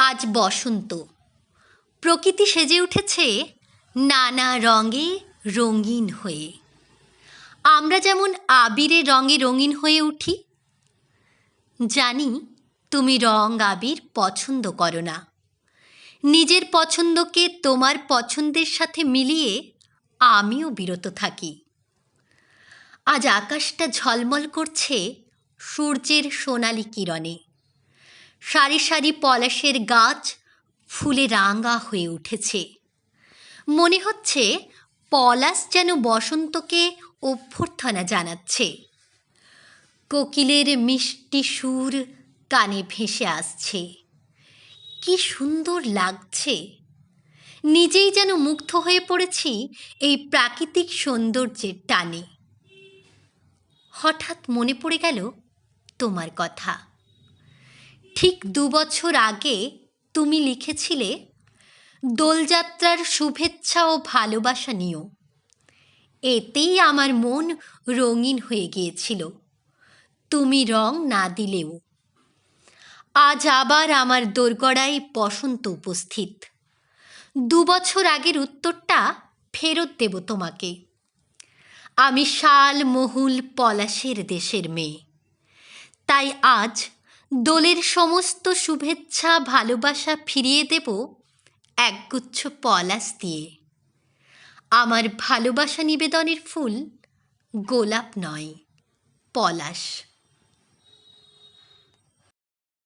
আজ বসন্ত, প্রকৃতি সেজে উঠেছে নানা রঙে রঙিন হয়ে। আমরা যেমন আবিরের রঙে রঙিন হয়ে উঠি। জানি তুমি রং আবির পছন্দ করো না। নিজের পছন্দকে তোমার পছন্দের সাথে মিলিয়ে আমিও বিরত থাকি। আজ আকাশটা ঝলমল করছে সূর্যের সোনালি কিরণে। সারি সারি পলাশের গাছ ফুলে রাঙা হয়ে উঠেছে। মনে হচ্ছে পলাশ যেন বসন্তকে অভ্যর্থনা জানাচ্ছে। কোকিলের মিষ্টি সুর কানে ভেসে আসছে। কি সুন্দর লাগছে! নিজেই যেন মুগ্ধ হয়ে পড়েছি এই প্রাকৃতিক সৌন্দর্যের টানে। হঠাৎ মনে পড়ে গেল তোমার কথা। ঠিক 2 বছর আগে তুমি লিখেছিলে, দোলযাত্রার শুভেচ্ছা ও ভালোবাসা নিও। এতেই আমার মন রঙিন হয়ে গিয়েছিল, তুমি রং না দিলেও। আজ আবার আমার দোরগড়ায় বসন্ত উপস্থিত। 2 বছর আগের উত্তরটা ফেরত দেব তোমাকে। আমি শাল মহুল পলাশের দেশের মেয়ে। তাই আজ দোলের সমস্ত শুভেচ্ছা ভালোবাসা ফিরিয়ে দেব একগুচ্ছ পলাশ দিয়ে। আমার ভালোবাসা নিবেদনের ফুল গোলাপ নয়, পলাশ।